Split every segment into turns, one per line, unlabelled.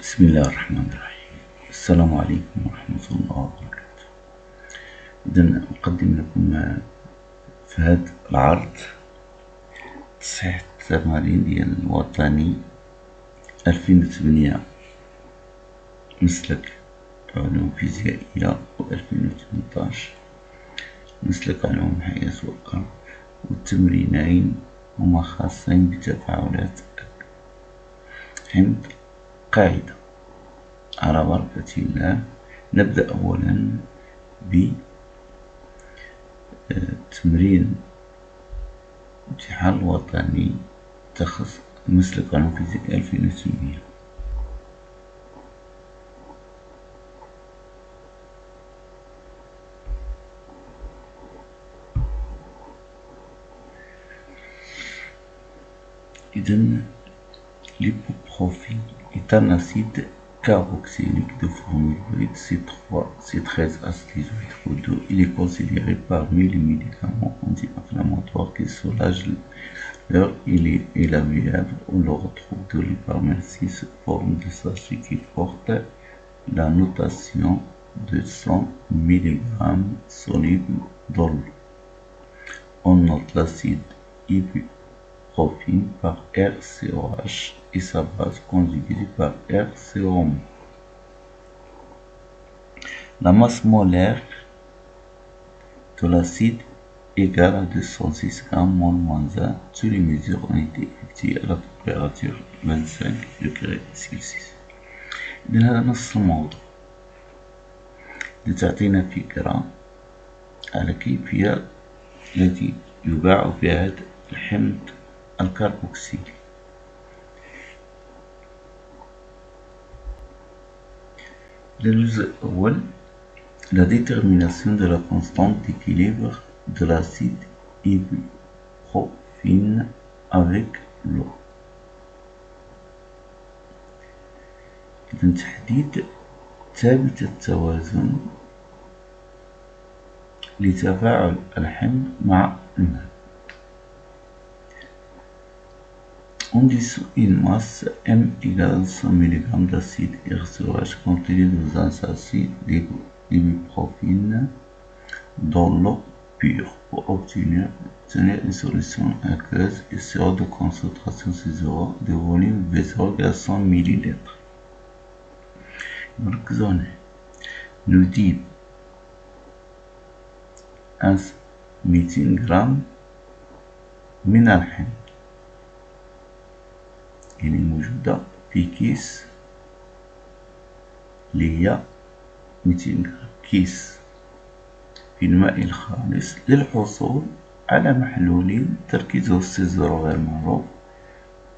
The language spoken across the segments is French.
بسم الله الرحمن الرحيم. السلام عليكم ورحمة الله وبركاته. إذا نقدم لكم في هذا العرض تصحيح التمارين ديال الوطني 2008 مسلك علوم فيزيائية و 2018 مسلك علوم حياة والأرض، والتمرينين هما خاصين بتفاعلات حمض قاعدة. على بركة الله نبدأ أولا بتمرين امتحان الوطني تخص مسلك علوم فيزيائية 2008. إذن l'ibuprofène est un acide carboxylique de formule C13H18O2. Il est considéré parmi les médicaments anti-inflammatoires qui soulagent l'heure et la fièvre. On le retrouve de l'hypermercie sous forme de sachet qui porte la notation de 100 mg soluble dans l'eau. On note l'acide ibuprofène par RCOH et sa base conjuguée par RCOM. La masse molaire de l'acide égale à 206 g -1. Toutes les mesures ont été effectuées à la température 25 degrés Celsius. إذن هذا نص الموضوع لتعطينا فكرة على كيفية التي يباع بها هذا الحمض الكربوكسيلي. الجزء الأول la détermination de la constante d'équilibre de l'acide ibuprofène avec l'eau. إذن تحديد ثابت التوازن لتفاعل الحمض مع الماء. On dissout une masse M égale 100 mg d'acide RCOH contenu dans un sachet d'ibuprofène dans l'eau pure pour obtenir une solution aqueuse et sera de concentration C0 de volume V0 égale 100 ml. نركزوا هنا نجيب 200 غرام من الحمض، يعني موجودة في كيس اللي هي 200 غرام كيس في الماء الخالص للحصول على محلول تركيزه C0 غير معروف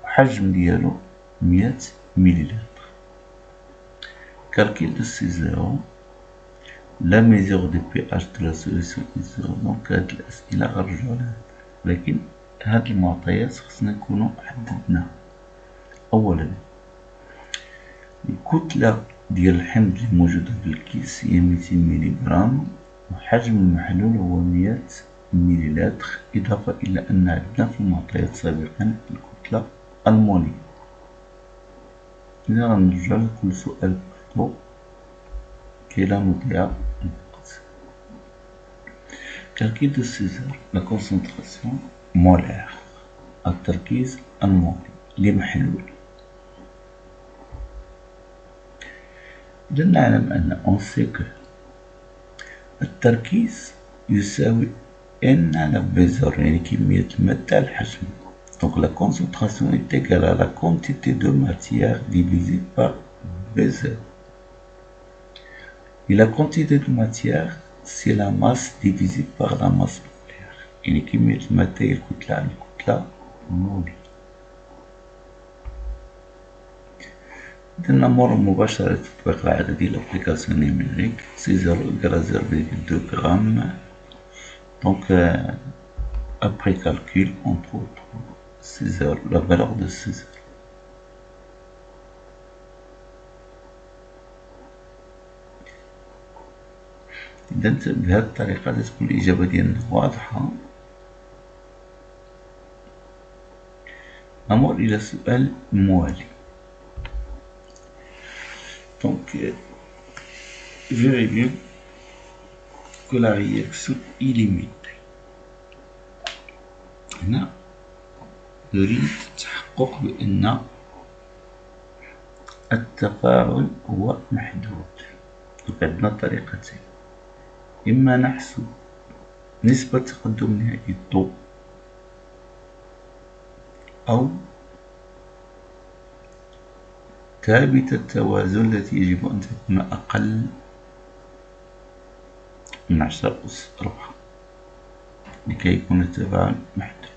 وحجم ديالو 100 ملل. Calcul de C0, la mesure de pH de la solution est 0. دونك هاد الأسئلة غنرجعو لها، ولكن هاد المعطيات خصنا نكونو حددناها. أولا الكتلة ديال الحمض اللي موجودة في الكيس هي 200 ملغ وحجم المحلول هو 100 مليلتر، إضافة إلى أن عندنا في المعطيات سابقا الكتلة المولية. إذا غنرجعو لكل سؤال كي لا نضيع الوقت. Calcul de C0, la concentration molaire، التركيز المولي لمحلول. إذا نعلم أن on sait que التركيز يساوي N على V0 يعني كمية الماء تاع الحجم. Donc la concentration est égale à la quantité de matière divisée par V0. Et la quantité de matière c'est la masse divisée par la masse molaire، يعني كمية الماء هي الكتلة على الكتلة المولية. إذا نمر مباشرة لتطبيق العادة ديال l'application numérique. C0 égale à 0,2 g. Donc après calcul on trouve C0 la valeur de C0. إذا بهذه الطريقة تكون الإجابة ديالنا واضحة. نمر إلى السؤال الموالي. Donc, verrez bien que la réaction est limitée. هنا نريد التحقق بأن التفاعل هو محدود. عندنا طريقتين، إما نحسب نسبة تقدم نهائي الضوء أو ثابت التوازن التي يجب أن تكون أقل من 10 أس 4 لكي يكون التفاعل محدود.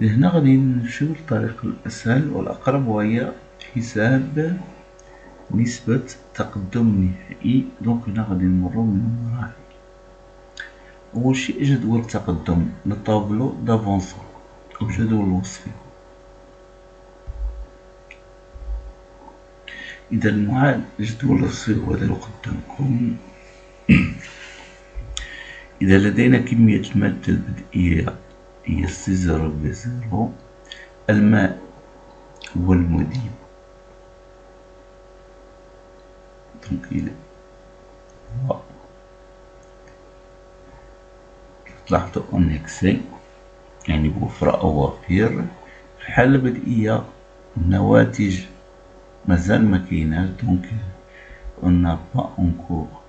هنا غادي نمشيو للطريقة الأسهل والأقرب، وهي حساب نسبة تقدم نهائي. دونك هنا غادي نمرو من المراحل. أول شيء جدول التقدم، لو طابلو دافونسون أو جدول الوصفي. إذا مع الجدول الوصفي هو هذا قدامكم. إذا لدينا كمية المادة البدئية هي C0B0، الماء هو المذيب. دونك إلى تلاحظوا أن إكسي يعني بوفرة أو وفير. في الحالة البدئية النواتج مازال مكايناش، دونك on n'a pas encore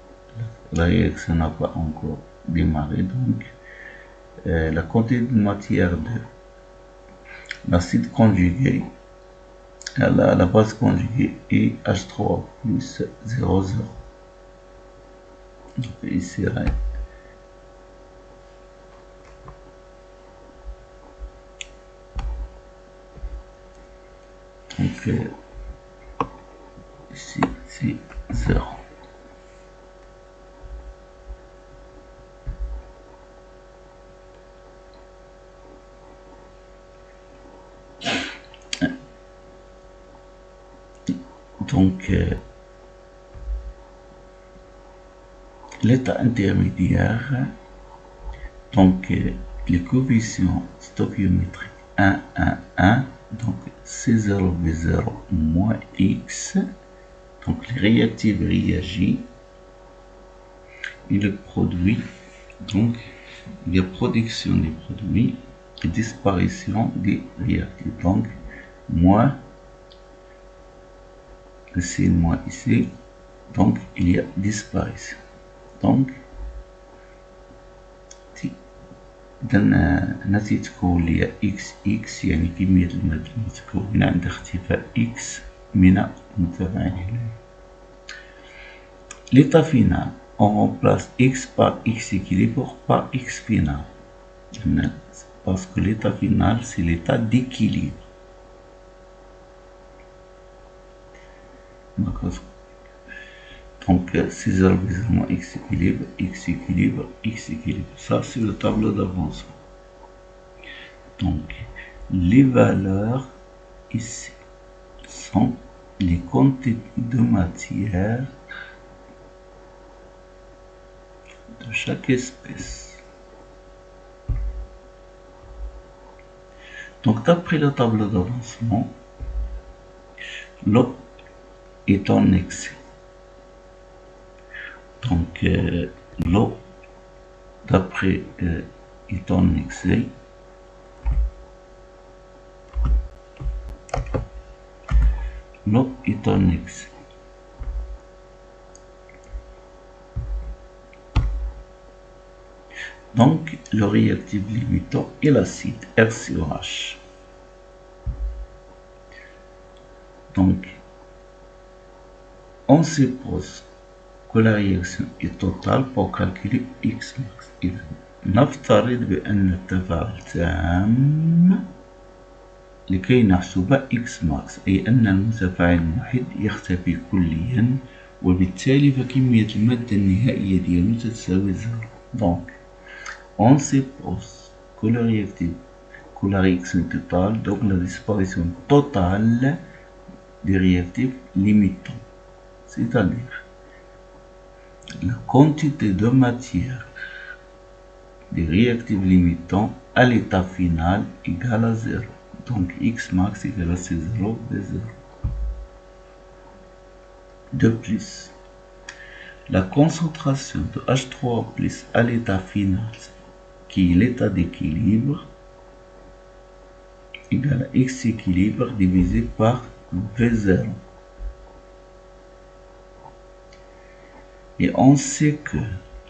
la réaction n'a pas encore démarré. Donc la quantité de matière de l'acide conjugué à la base conjuguée est H3 plus 0,0. Donc ici donc ici c'est 0. Donc l'état intermédiaire, donc les coefficients stoichiométriques 1, 1, 1, donc C0B0 moins X, donc les réactifs réagissent et le produit, donc il y a production des produits et disparition des réactifs. Donc moins le signe moins ici, donc il y a disparition. donc إذا نتيجة تكون إكس إكس يعني كمية المادة المتكونة عند اختفاء إكس من المتفاعلين. L'état final, on remplace X par X équilibre par X final. Parce que l'état final, c'est l'état d'équilibre. Donc, c'est 0 moins X équilibre, X équilibre, X équilibre. Ça, c'est le tableau d'avancement. Donc, les valeurs ici sont les quantités de matière de chaque espèce. Donc, d'après le tableau d'avancement, l'eau est en excès. Donc, l'eau, d'après est en excès. L'eau est en excès. Donc, le réactif limitant est l'acide RCOH. Donc, on suppose que la réaction est totale pour calculer X max. إذا نفترض بأن التفاعل تام لكي نحسب X max، أي أن المتفاعل الوحيد يختفي كليا، وبالتالي فكمية المادة النهائية ديالو تتساوي 0. Donc, on suppose que la réaction est totale, donc la disparition totale des réactifs limitants, c'est-à-dire la quantité de matière des réactifs limitants à l'état final égale à 0. Donc X max égale à C0 B0. De plus, la concentration de H3O+ à l'état final, qui est l'état d'équilibre, égale à X équilibre divisé par V0. Et on sait que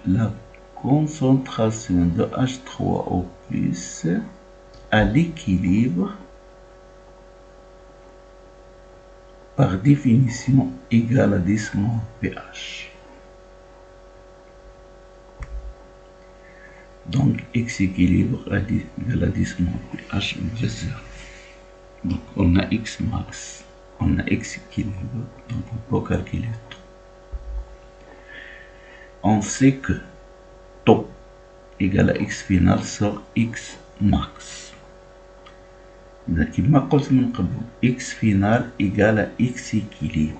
la concentration de H3O+ à l'équilibre, par définition, égale à 10 pH. Donc, X équilibre égale à 10 pH V0. Donc, on a X max, on a X équilibre, donc on peut calculer tout. On sait que taux égale à X final sur X max. إذا كما قلت من قبل X final égale à X équilibre.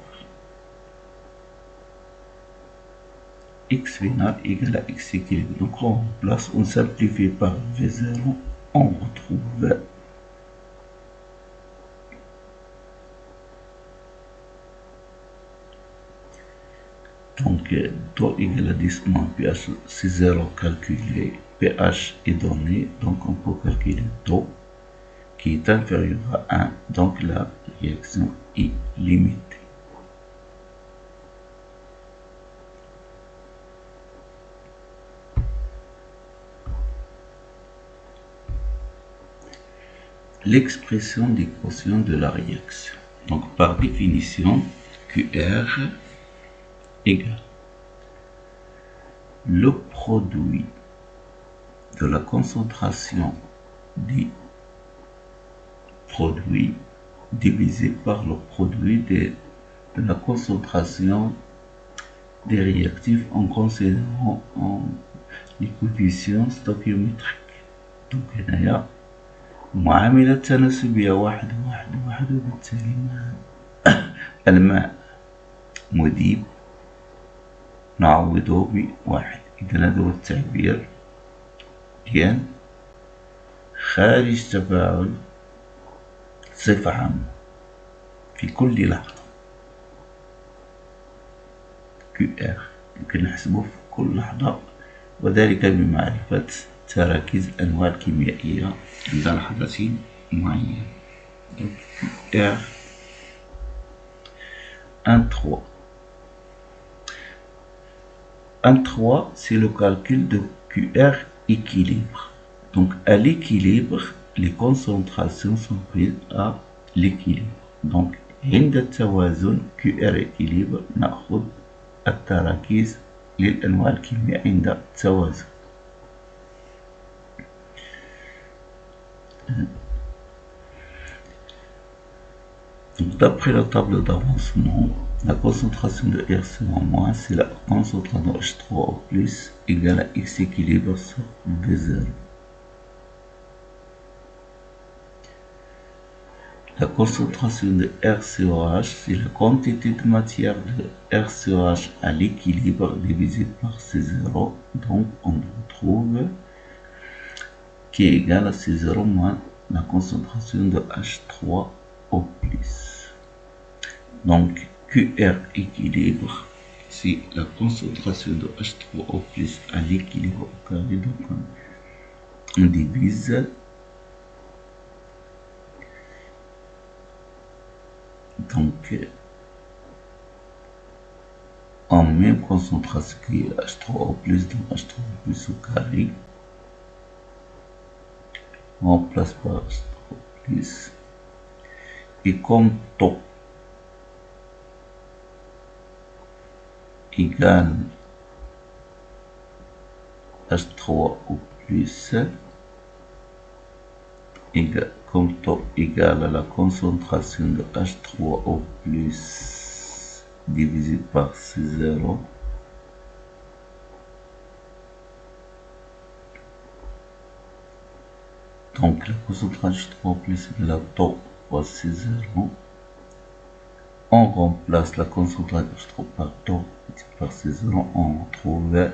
X final égale à X équilibre. Donc on remplace, on simplifie par V0, on retrouve donc taux égale à 10 moins pH, c'est 0 calculé, pH est donné, donc on peut calculer taux qui est inférieur à 1, donc la réaction est limitée. L'expression des quotients de la réaction. Donc par définition, QR égale le produit de la concentration des produits divisé par le produit de la concentration des réactifs en considérant les coefficients stoichiométriques. Donc هنايا معاملة تناسبية 1 1 1 وبالتالي الماء مذيب نعوضه بواحد. إذا هذا هو التعبير ديال خارج تفاعل صفة عامة في كل لحظة QR يمكن نحسبه في كل لحظة، وذلك بمعرفة تراكيز الأنواع الكيميائية عند لحظة معينة. QR 1,3. 1,3 c'est le calcul de QR équilibre. Donc à l'équilibre, les concentrations sont prises à l'équilibre. Donc عند التوازن QR équilibre نأخذ التراكيز للأنواع الكيميائية عند التوازن. Donc d'après la table d'avancement, la concentration de R0- c'est la concentration de H3O+ égale à X équilibre sur V0. La concentration de RCOH, c'est la quantité de matière de RCOH à l'équilibre divisé par C0. Donc on retrouve qui est égal à C0 moins la concentration de H3O+. Donc QR équilibre, c'est la concentration de H3O+ à l'équilibre au carré. Donc on divise. Donc en même concentration qui est H3O+, donc H3O+ au carré, on remplace par H3O+, et comme taux égale H3O+, comme taux égal à la concentration de H3O+ divisé par C0, donc la concentration H3O+ égale à taux fois C0, on remplace la concentration H3 par taux par C0, on retrouve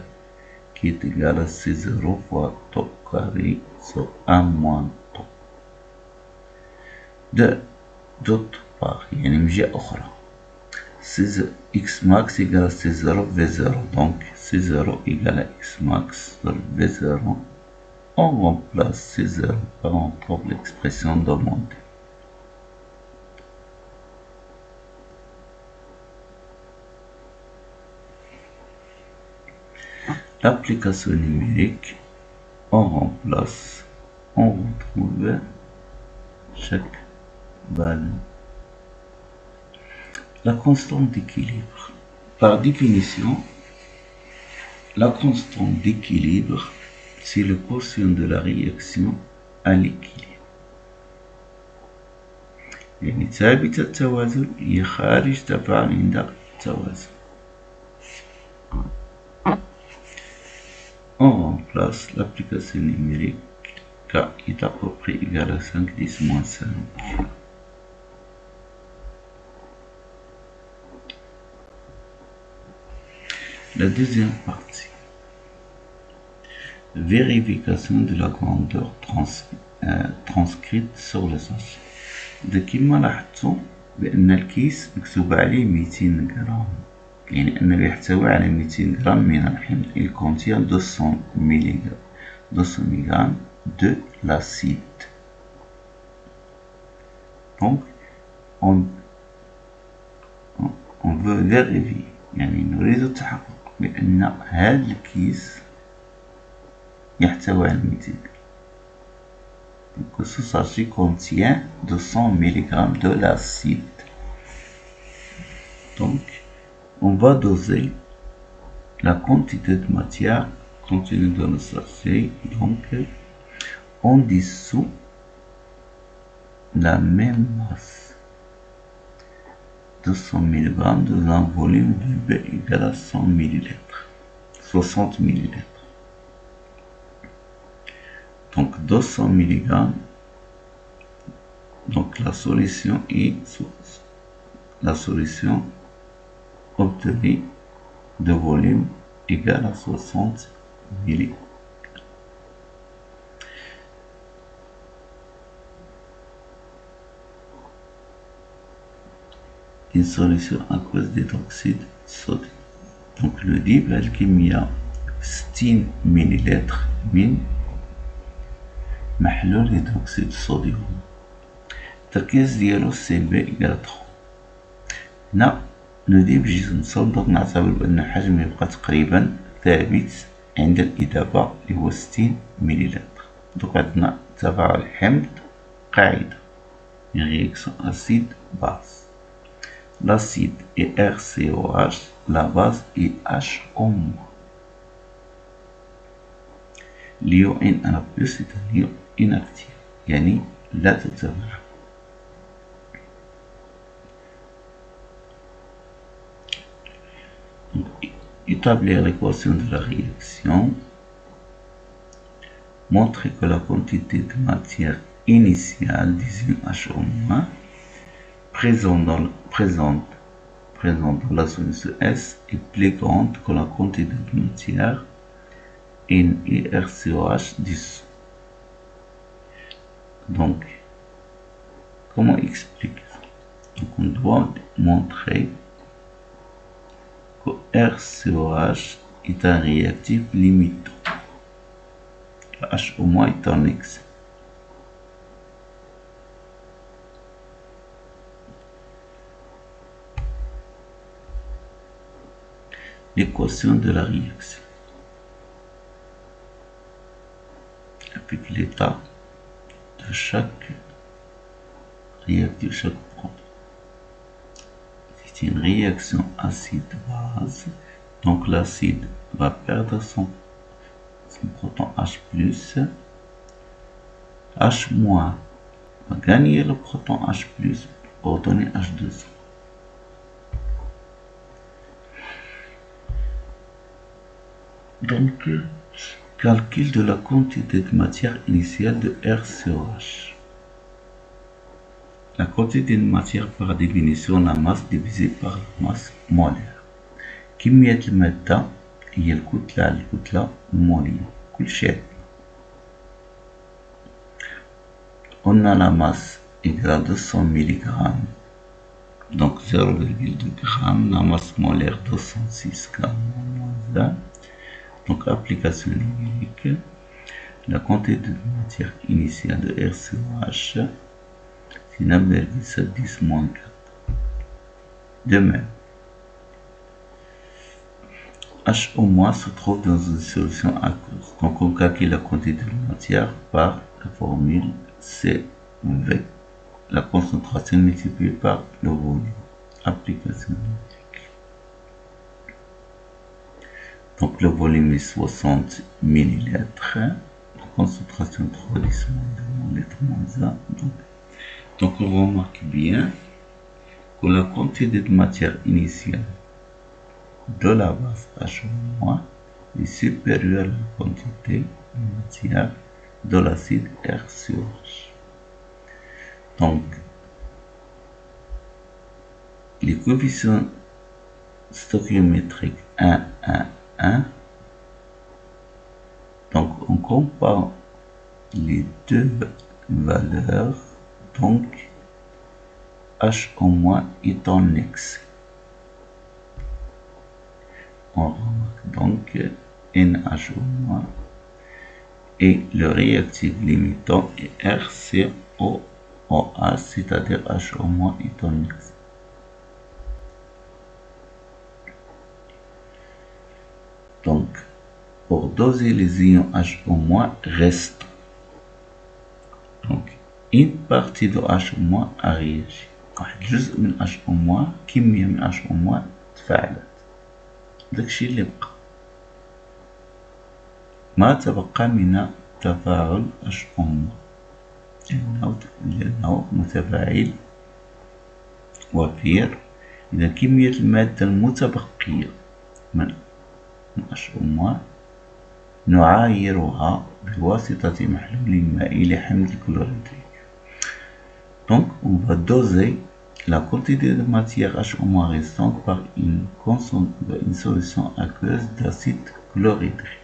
qui est égal à C0 fois taux carré sur 1 moins taux. D'autre part يعني من جهة أخرى X max égale à C0 V0. Donc C0 égale à X max sur V0. On remplace C0 par encore l'expression demandée. L'application numérique, on remplace, on retrouve chaque valeur. La constante d'équilibre. Par définition, la constante d'équilibre, c'est le quotient de la réaction à l'équilibre. يعني ثابت التوازن هي خارج تفاعل عند التوازن. On remplace l'application numérique K est à peu près égal à 5 10 moins 5. La deuxième partie. Vérification de la grandeur transcrite sur le sachet. ده كما لاحظتوا بأن الكيس مكتوب عليه 200 غرام، يعني أنه يحتوي على 200 غرام من الحمض. Il contient 200 mg de l'acide. Donc on veut vérifier، يعني نريد التحقق بأن هذا الكيس يحتوي على 200. Donc ce sachet contient 200 mg de l'acide. Donc on va doser la quantité de matière contenue dans le sachet. Donc on dissout la même masse, 200 mg dans un volume de B égale à 100 ml, 60 ml. Donc 200 mg, donc la solution est la solution obtenue de volume égal à 60 ml. Une solution aqueuse d'hydroxyde de sodium. Donc le دي الكمية 60 ملل من محلول هيدروكسيد الصوديوم. التركيز ديالو سي بي إيكال 3. هنا ندير بجيز نصدق، نعتبر بأن الحجم يبقى تقريبا ثابت عند الإذابة اللي هو 60 ملل. دوك عندنا تفاعل حمض قاعدة، réaction acide base. L'acide est RCOH, la base est HO-. ليو ان انا بلس ليو inactif، يعني لا تتفاعل. Établir l'équation de la réaction. Montrer que la quantité de matière initiale, disons HO-, présente dans la solution S est plus grande que la quantité de matière NiRCOH dissous. Donc, comment expliquer ça? Donc, on doit montrer que RCOH est un réactif limitant. Le HO- est un excès. L'équation de la réaction. Avec l'état de chaque réactif, chaque produit. C'est une réaction acide-base. Donc l'acide va perdre son proton H+, H- va gagner le proton H+, pour donner H2O. Donc, calcul de la quantité de matière initiale de RCOH. La quantité de matière par définition la masse divisée par la masse molaire. كمية المادة هي الكتلة على الكتلة المولية، كل شيء. قلنا la masse égale à 200 mg Donc 0,2 g, la masse molaire 206 g moins 1. Donc application numérique. La quantité de matière initiale de RCOH, c'est 9,710 moins 4. De même, HO- se trouve dans une solution aqueuse. Donc on calcule la quantité de matière par la formule CV, la concentration multipliée par le volume. Application numérique. Donc le volume est 60 ml. La concentration 3,10 litres moins 1. Donc on remarque bien que la quantité de matière initiale de la base HO- est supérieure à la quantité de matière de l'acide RCOH. Donc, les coefficients stoichiométriques 1, 1, 1. Donc, on compare les deux valeurs. Donc, HO- est en excès. On remarque donc NHO- et le réactif limitant est RCOOH, c'est-à-dire HO- est en excès. Donc, pour doser les ions HO- reste. Donc, une partie de HO- a réagi. واحد جزء من HO- كمية من HO- تفاعلت. داكشي اللي بقى. ما تبقى من تفاعل HO- لأنه متفاعل وفير. إذا كمية المادة المتبقية من HO- نعايرها بواسطة محلول مائي لحمض الكلوريدريك. Donc, on va doser la quantité de matière HO- restante par une solution aqueuse d'acide chlorhydrique.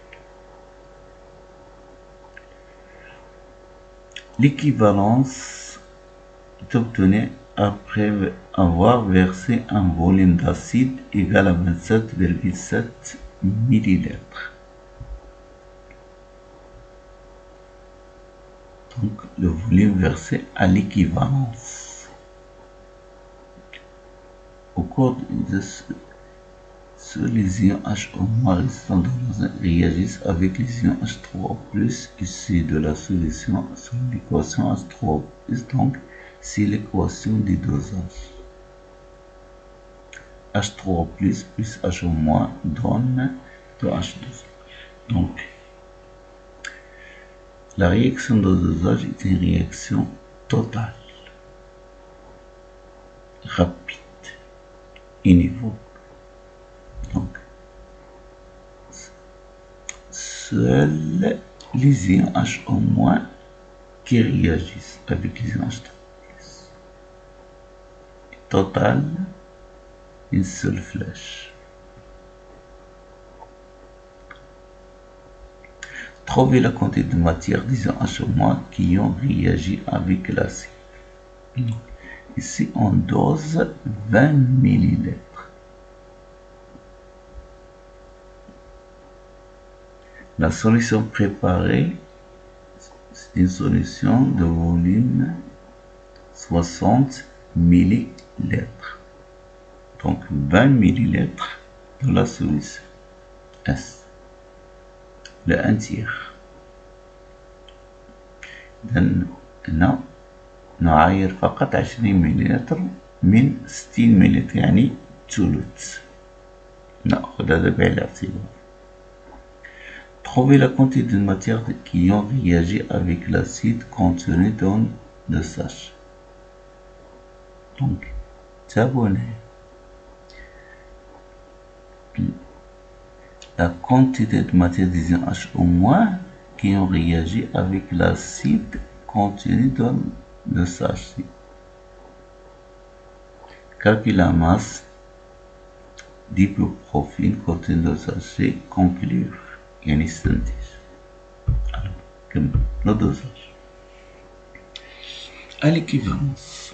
L'équivalence est obtenue après avoir versé un volume d'acide égal à 27,7 ml. Donc, le volume versé à l'équivalence. Au cours de les ions HO- restants réagissent avec les ions H3O+, issus de la solution sur l'équation H3O+. Donc, c'est l'équation du dosage. H3O+, plus HO- donne de H2O. Donc, la réaction de dosage est une réaction totale, rapide, univoque. Donc, seuls les ions HO- qui réagissent avec les ions H3+. Total, une seule flèche. Trouver la quantité de matière des ions HO- qui ont réagi avec l'acide. Ici, on dose 20 ml. La solution préparée, c'est une solution de volume 60 ml. Donc 20 ml de la solution S. Le 1 tiers. إذن هنا نعاير فقط 20 مليلتر من 60 مليلتر، يعني ثلث. نأخذ هذا بعين الاعتبار. Trouver la quantité de matière qui ont réagi avec l'acide contenu dans le sachet. Donc, t'abonner. La quantité de matière des ions HO- qui ont réagi avec l'acide contenu dans le sachet. Calcule la masse d'ibuprofène contenu dans le sachet, conclure. يعني استنتج. كمل le dosage. À l'équivalence.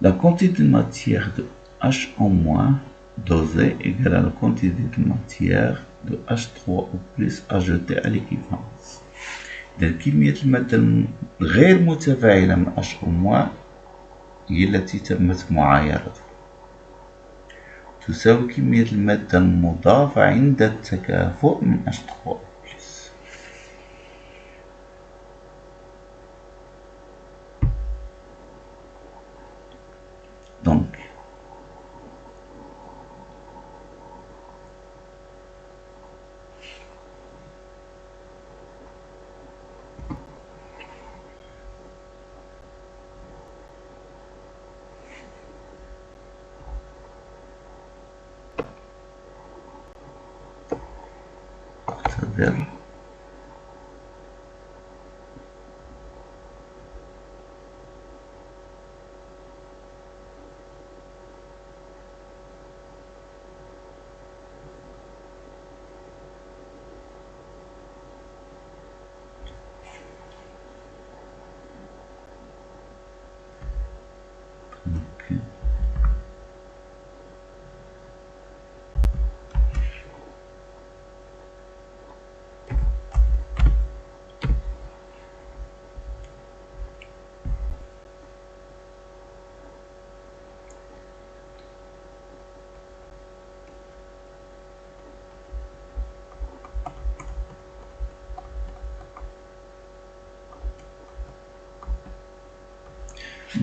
La quantité de matière de H en moins dosée égale à la quantité de matière de H3 ou plus ajoutée à l'équivalence. إذا كمية المادة غير متفاعلة من H أو moins هي التي تمت معايرتها تساوي كمية المادة المضافة عند التكافؤ من H3 plus. Donc c'est-à-dire okay.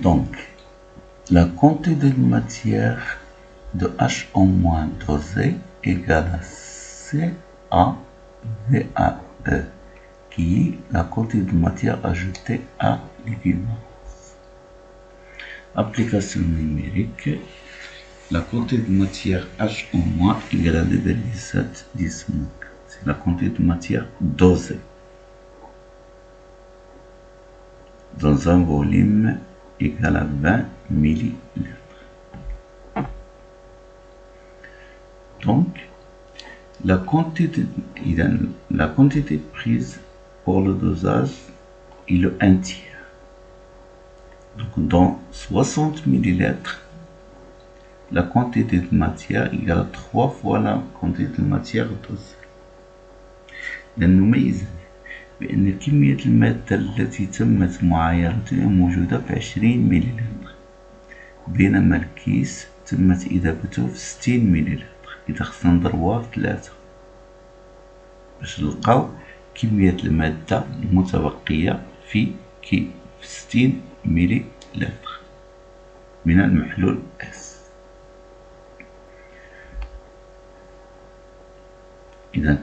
Donc, la quantité de matière de H en moins dosée égale à CaVaE, qui est la quantité de matière ajoutée à l'équivalence. Application numérique. La quantité de matière H en moins égale à 2,7 10 moins. C'est la quantité de matière dosée dans un volume égal à 20 millilitres. Donc, la quantité prise pour le dosage est le 1 tiers. Donc, dans 60 millilitres, la quantité de matière égale à 3 fois la quantité de matière dosée. نميز بأن كمية المادة التي تمت معايرتها موجودة في 20 مليلتر، بينما الكيس تمت إذابته في 60 مليلتر. إذا خصنا نضربوها في 3 باش نلقاو كمية المادة المتبقية في 60 مليلتر من المحلول S.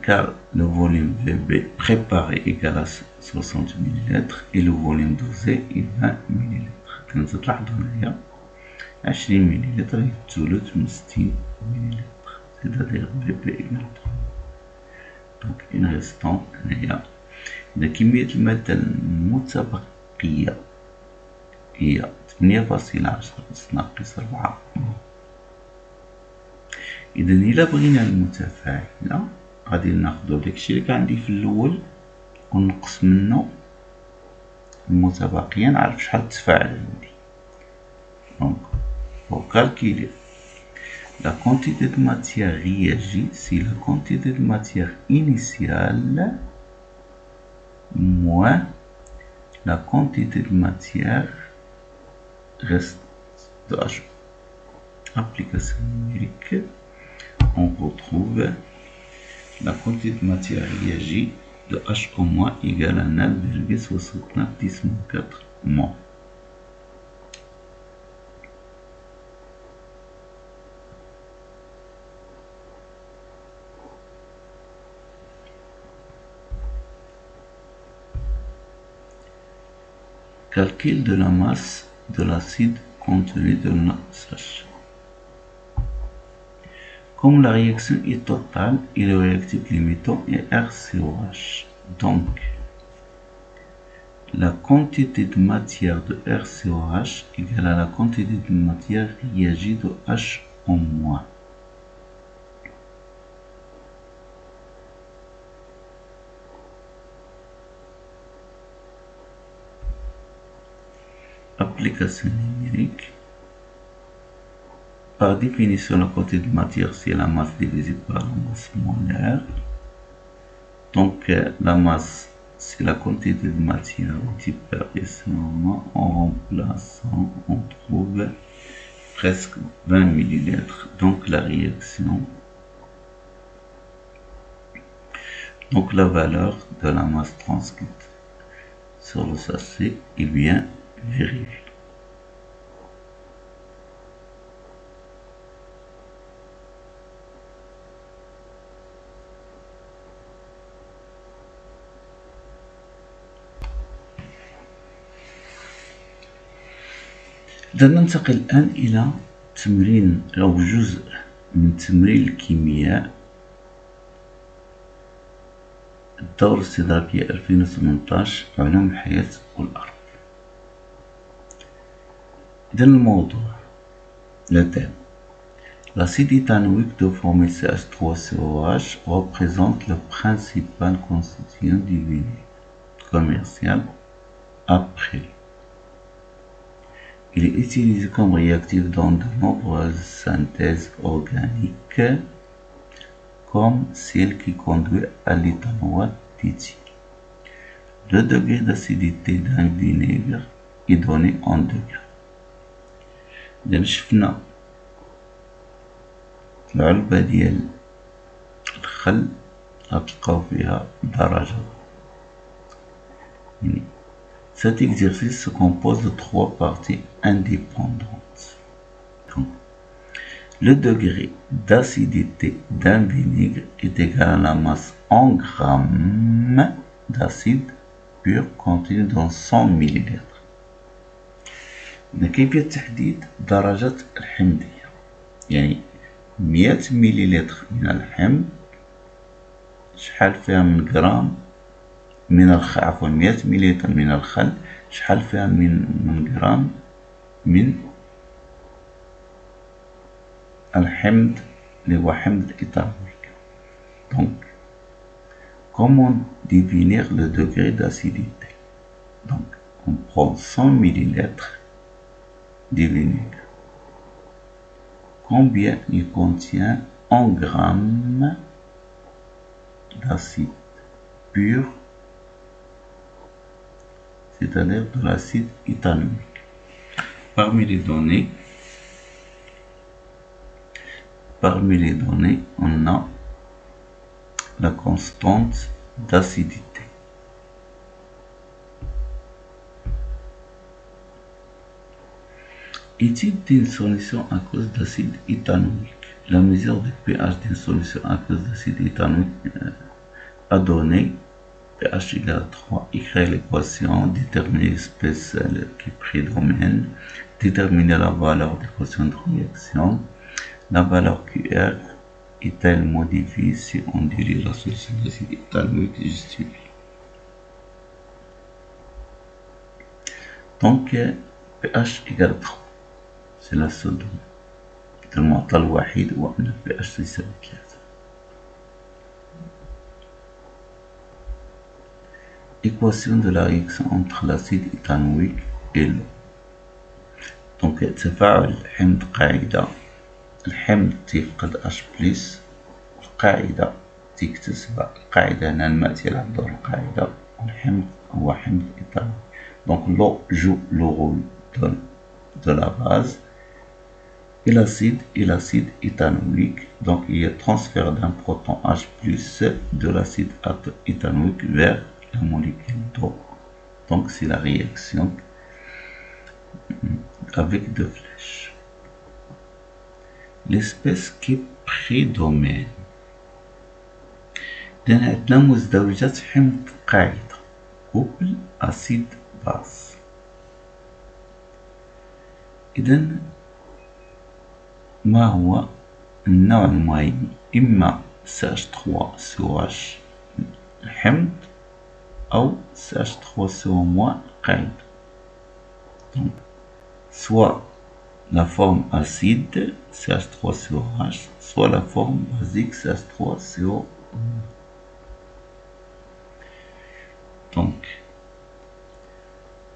Car le volume VB préparé égale à 60 ml et le volume dosé est 20 ml. كنتلاحظوا هنايا 20 ملل يتولد من 60 ملل، c'est-à-dire VB égale 3. Donc il restant هنايا إذا كمية المادة المتبقية هي 8.10 ناقص 4. إذا إلا بغينا المتفاعلة غادي ناخدو داكشي اللي كان عندي في الاول ونقص منه المتبقيه نعرف شحال تفاعل عندي. دونك pour calculer la quantité de matière réagie, c'est la quantité de matière initiale moins la quantité de matière reste de H. Application numérique, on retrouve la quantité de matière réagie de H au moins égale à 9,69 mol. Calcul de la masse de l'acide contenu dans notre sachet. Comme la réaction est totale et le réactif limitant est RCOH, donc la quantité de matière de RCOH égale à la quantité de matière réagie de H en moins. Application numérique. par définition, la quantité de matière, c'est la masse divisée par la masse molaire. Donc, la masse, c'est la quantité de matière multipliée par S normal. En remplaçant, on trouve presque 20 millilitres. Donc, la réaction, donc la valeur de la masse transcrite sur le sachet est bien vérifiée. ننتقل الآن إلى تمرين أو جزء من تمرين الكيمياء الدورة الاستدراكية 2018 علوم الحياة والأرض. إذا الموضوع le thème. L'acide éthanoïque de formule CH3COH représente le principal constituant du vinaigre commercial après. Il est utilisé comme réactif dans de nombreuses synthèses organiques, comme celle qui conduit à l'éthanoate d'éthyle. Le degré d'acidité d'un vinaigre est donné en degrés. إذا شفنا العلبة ديال الخل غتلقاو فيها درجة. Cet exercice se compose de 3 parties indépendantes. Le degré d'acidité d'un vinaigre est égal à la masse en grammes d'acide pur contenu dans 100 ml. كيفية تحديد درجة الحمضية، يعني 100 مليلتر من الحمض شحال فيها من غرام من الخل، عفوا 100 مليلتر من الخل شحال فيها من غرام من الحمض اللي هو حمض الإيثانويك. Donc, comment définir le degré d'acidité? Donc, on prend 100 millilitres de vinaigre. Combien il contient en grammes d'acide pur, c'est-à-dire de l'acide éthanoïque. Parmi les données, on a la constante d'acidité. Étude d'une solution à cause d'acide éthanoïque. La mesure du pH d'une solution à cause d'acide éthanoïque a donné pH égale à 3. Écrire l'équation, déterminer l'espèce qui prédomine, déterminer la valeur des quotients de réaction. La valeur QR est-elle modifiée si on dirige la solution d'acide éthanoïque justifiée? Donc, pH égale 3. C'est la seule donnée. المعطى الوحيد هو أن pH يساوي 3. Équation de la réaction entre l'acide éthanoïque et l'eau. Donc تفاعل الحمض قاعدة، الحمض تيفقد H+، القاعدة تكتسب القاعدة هنا الماء تيلعب دور القاعدة، والحمض هو حمض إيثانويك. Donc l'eau joue le rôle de la base et l'acide éthanoïque. Donc il y a transfert d'un proton H+ de l'acide éthanoïque vers la molécule d'eau. Donc c'est la réaction avec deux flèches. L'espèce qui prédomine. إذن عندنا مزدوجات حمض قاعدة couple acide base. إذن ما هو النوع المعين؟ إما CH3COH الحمض أو CH3CO- قاعدة. Donc, soit la forme acide CH3COH, soit la forme basique CH3CO. Donc,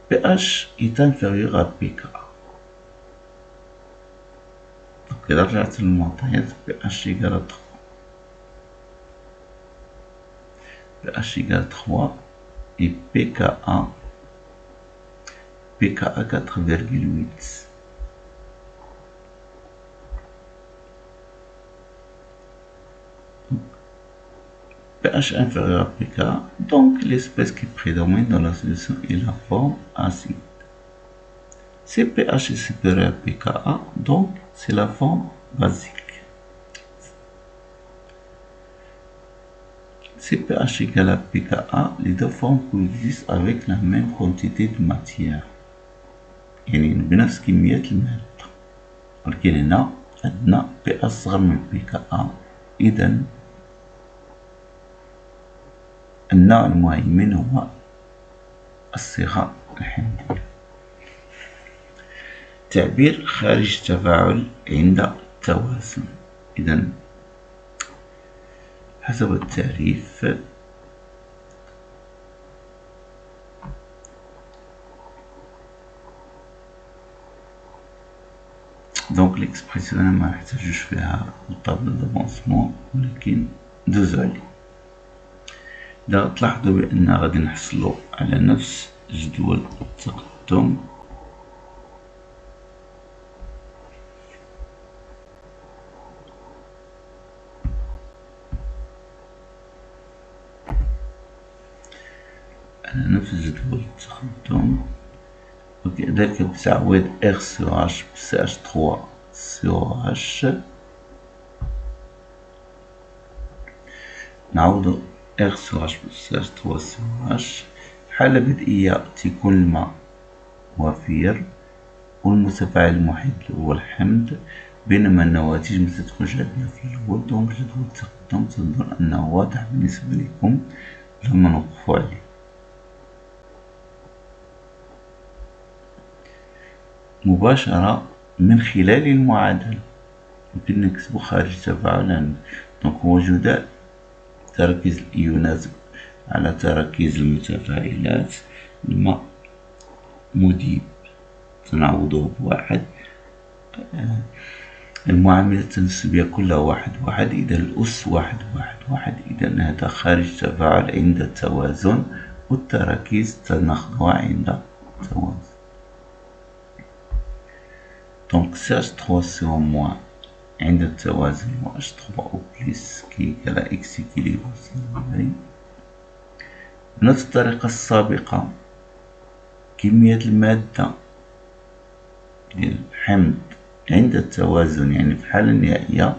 pH est inférieur à pK. Donc, إذا رجعت للمعطيات PH إيكال 3 PH إيكال 3 et pKa 4,8. pH inférieur à pKa, donc l'espèce qui prédomine dans la solution est la forme acide. Si pH est supérieur à pKa, donc c'est la forme basique. Si pH égale à pKa, les deux formes coexistent avec la même quantité de matière. يعني بنفس كمية المادة، ولكن هنا عندنا pH صغر من pKa، إذا النوع المهيمن هو الصيغة الحمضية. تعبير خارج التفاعل عند التوازن. إذا حسب التعريف دونك ليكسبريسيون أنا ما نحتاجوش فيها الطابلو دافونسمون، ولكن ندوزو عليه. إذا تلاحظوا بأن غادي نحصلو على نفس جدول التقدم وكذلك بتعويض R/H CH3COH نعوضو R/H CH3COH. الحالة البدئية تيكون الماء وفير والمتفاعل المحيط هو الحمض، بينما النواتج مثل تخرج عندنا في الأول. دونك جدول التقدم تنظن أنه واضح بالنسبة لكم لما نوقفو عليه. مباشرة من خلال المعادلة يمكن نكتبو خارج التفاعل. دونك وجود تركيز الإيونات على تركيز المتفاعلات، الماء مذيب تنعوضوه بواحد، المعاملة التناسبية كلها واحد، إذا الأس واحد، إذا هذا خارج التفاعل عند التوازن، والتراكيز تناخدوها عند التوازن. دونك CH3CO- عند التوازن و H3O+ كي على X إكيليبر. بنفس الطريقة السابقة كمية المادة ديال الحمض عند التوازن، يعني في الحالة النهائية،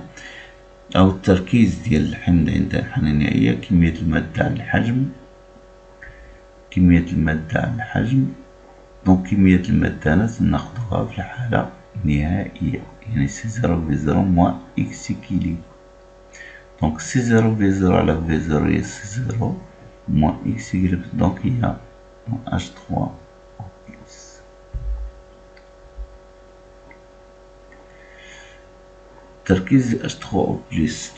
أو التركيز ديال الحمض عند الحالة النهائية، كمية المادة على الحجم، دونك كمية المادة ناخدوها في الحالة النهائية، يعني C0 V0 moins X إكيليبر. دونك C0 V0 على V0 هي C0 moins X إكيليبر، دونك هي H3O+. تركيز H3O+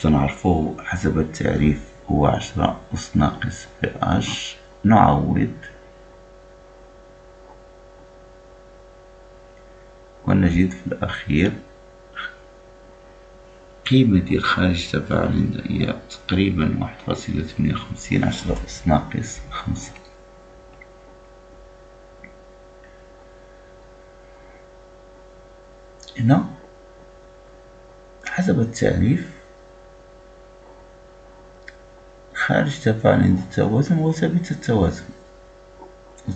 تنعرفوه حسب التعريف هو 10 أس ناقص pH. نعوض ونجد في الأخير قيمة ديال خارج التفاعل هي تقريبا 1.58 10 أس ناقص 5. هنا حسب التعريف خارج التفاعل عند التوازن هو ثابت التوازن،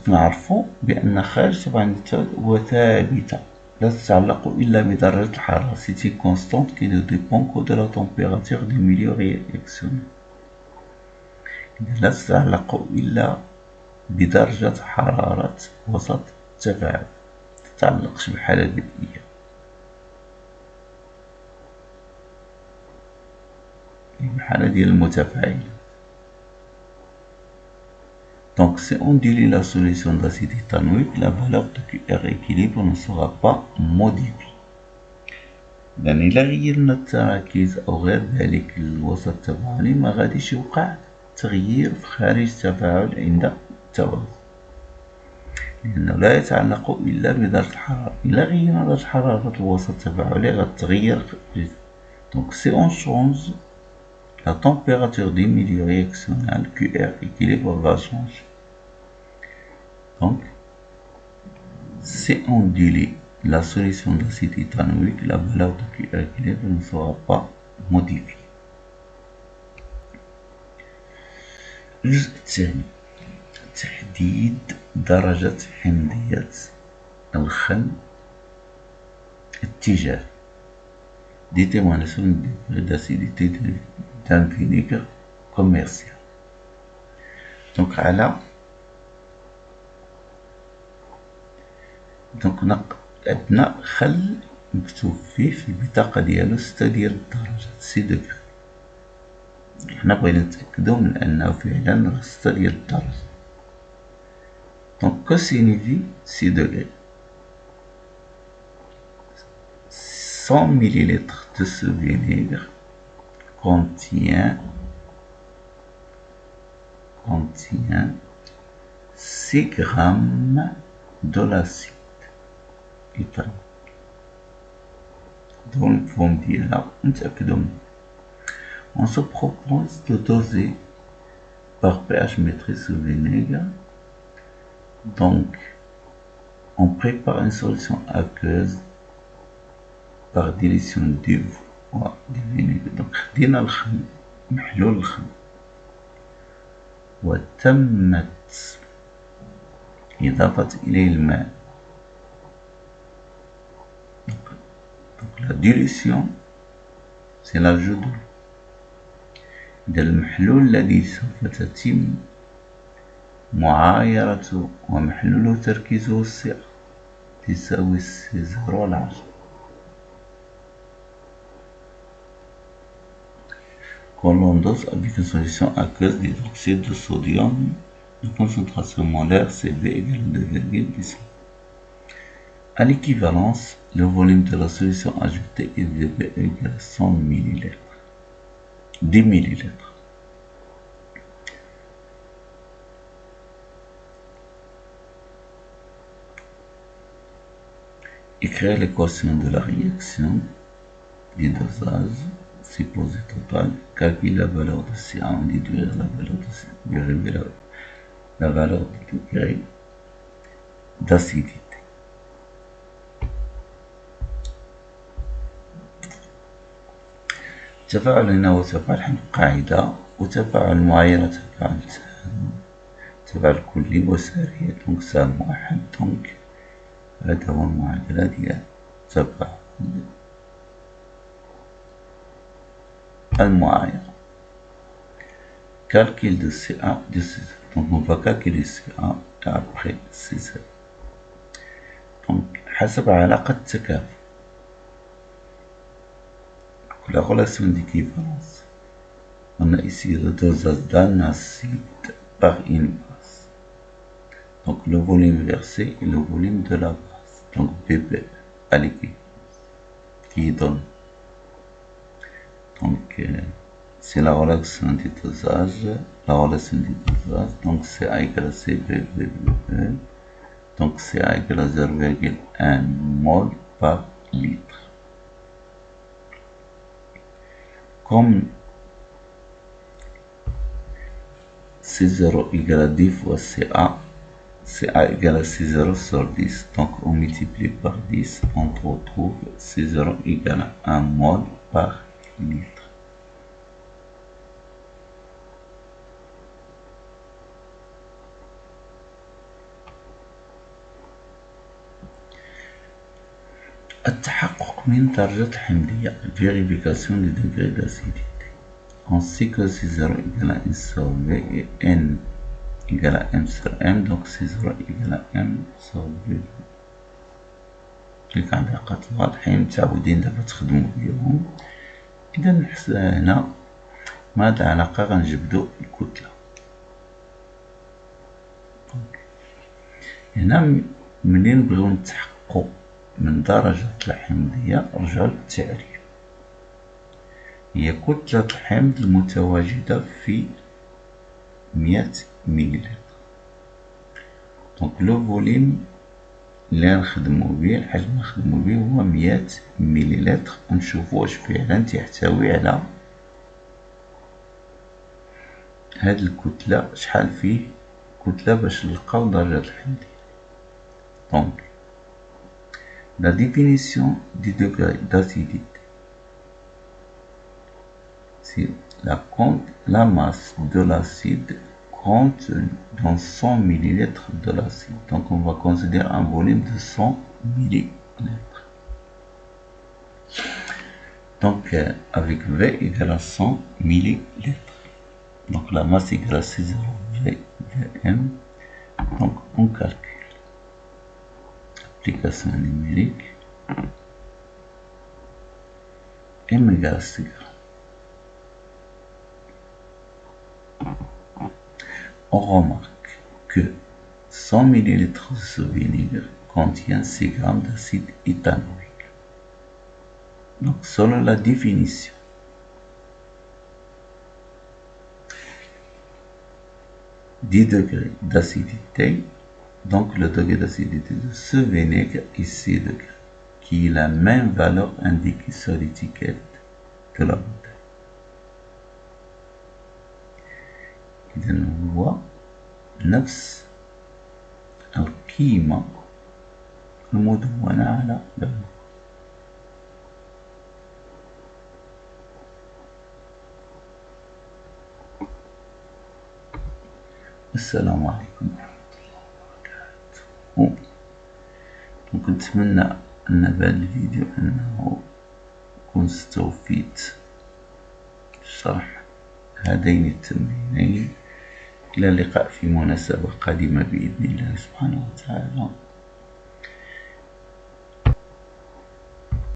ونعرفو بأن خارج التفاعل عند التوازن هو ثابتة لا تتعلق إلا بدرجة الحرارة. C'est une constante qui ne dépend que de la température du milieu réactionnel. لا تتعلق إلا بدرجة حرارة وسط التفاعل، متتعلقش بالحالة البدئية، الحالة ديال المتفاعل. Donc si on dilue la solution d'acide éthanoïque, la valeur de QR équilibre ne sera pas modifiée. يعني إلا غيرنا التراكيز أو غير ذلك الوسط التفاعلي ما غاديش يوقع تغيير في خارج التفاعل عند التوازن. لأنه لا يتعلق إلا بدرجة الحرارة. إلا غيرنا درجة حرارة الوسط التفاعلي غتغير. Donc si on change la température du milieu réactionnel, QR équilibre va changer. Donc si on dilue la solution d'acide éthanoïque, la valeur de QR équilibre ne sera pas modifiée. الجزء الثاني تحديد درجة حمضية الخل التجاري. Détermination du degré d'acidité d'un vinaigre commercial. Donc عندنا خل مكتوب فيه في البطاقة ديالو 6 ديال الدرجة، 6 دغري. حنا بغينا نتأكدو من أنه فعلا راه 6 ديال الدرجة. Donc que signifie 6 degrés? 100 ml de ce vinaigre contient 6 grammes de l'acide éthanoïque. Donc الفورم ديالها نتأكدو منها. On se propose de doser par pH maîtrisé ce vinaigre. Donc on prépare une solution aqueuse par dilution du vinaigre. Donc خدينا الخل، محلول الخل، وتمت إضافة إليه الماء. Donc la dilution c'est l'ajout d'eau. إذا المحلول الذي سوف تتم معايرته ومحلوله تركيزه السعر تساوي C0/10. Quand l'on dose avec une solution aqueuse d'hydroxyde de sodium, la concentration molaire CV égale 2,10. À l'équivalence, le volume de la solution ajoutée est VB égale 100 ml. 10 ml. Écrire l'équation de la réaction du dosage supposé total, calculer la valeur de CA, en déduire la valeur de C, dériver la valeur du degré d'acidité. تفاعل هنا هو تفاعل حمض قاعدة، وتفاعل معايرة تفاعل سهم، تفاعل كلي وسارية، دونك سهم واحد. دونك هذا هو المعادلة ديال تفاعل المعايرة. Calcul de CA de C0. Donc on va calculer CA et après C0. Donc حسب علاقة التكافؤ. La relation d'équivalence. On a ici le dosage d'un acide par une base. Donc le volume versé et le volume de la base. Donc BB à l'équivalence qui donne. Donc c'est la relation du dosage. La relation du dosage. Donc CA égale à CBVBE. Donc CA égale à 0,1 mol par litre. Comme C0 égale à 10 fois CA, CA égale à C0 sur 10, donc on multiplie par 10, on retrouve C0 égale à 1 mol par litre. التحقق من درجة الحمضية، vérification du degré d'acidité. On sait que C0 égale à N sur V et N égale à M sur M, donc C0 égale à M sur V. تلك علاقات واضحين متعودين دابا تخدموا بيهم. إذا نحسب هنا ماذا علاقة غنجبدو الكتلة. هنا منين نبغيو نتحققو من درجة الحمضية، رجعوا للتعريف. هي كتلة الحمض المتواجدة في 100 ملل. دونك لو فوليم اللي غنخدمو بيه، الحجم اللي نخدمو بيه هو 100 مليلتر، ونشوفو واش فعلا تيحتوي على هاد الكتلة، شحال فيه كتلة باش نلقاو درجة الحمض. دونك la définition du degré d'acidité, c'est la masse de l'acide contenu dans 100 ml de l'acide. Donc on va considérer un volume de 100 ml. Donc avec V égale à 100 ml. Donc la masse égale à C0 Vm. Donc on calcule. Application numérique. M égale à 6 grammes. On remarque que 100 ml de ce vinaigre contient 6 grammes d'acide éthanoïque. Donc selon la définition du degré d'acidité, donc le degré d'acidité de ce vinaigre est 6 degrés, qui est la même valeur indiquée sur l'étiquette de la bouteille. إذا هو نفس القيمة المدونة على اللوحة. السلام عليكم ورحمة الله وبركاته. نتمنى أن بهذا الفيديو أنه كنت استوفيت شرح هذين التمرينين. إلى اللقاء في مناسبة قادمة بإذن الله سبحانه وتعالى.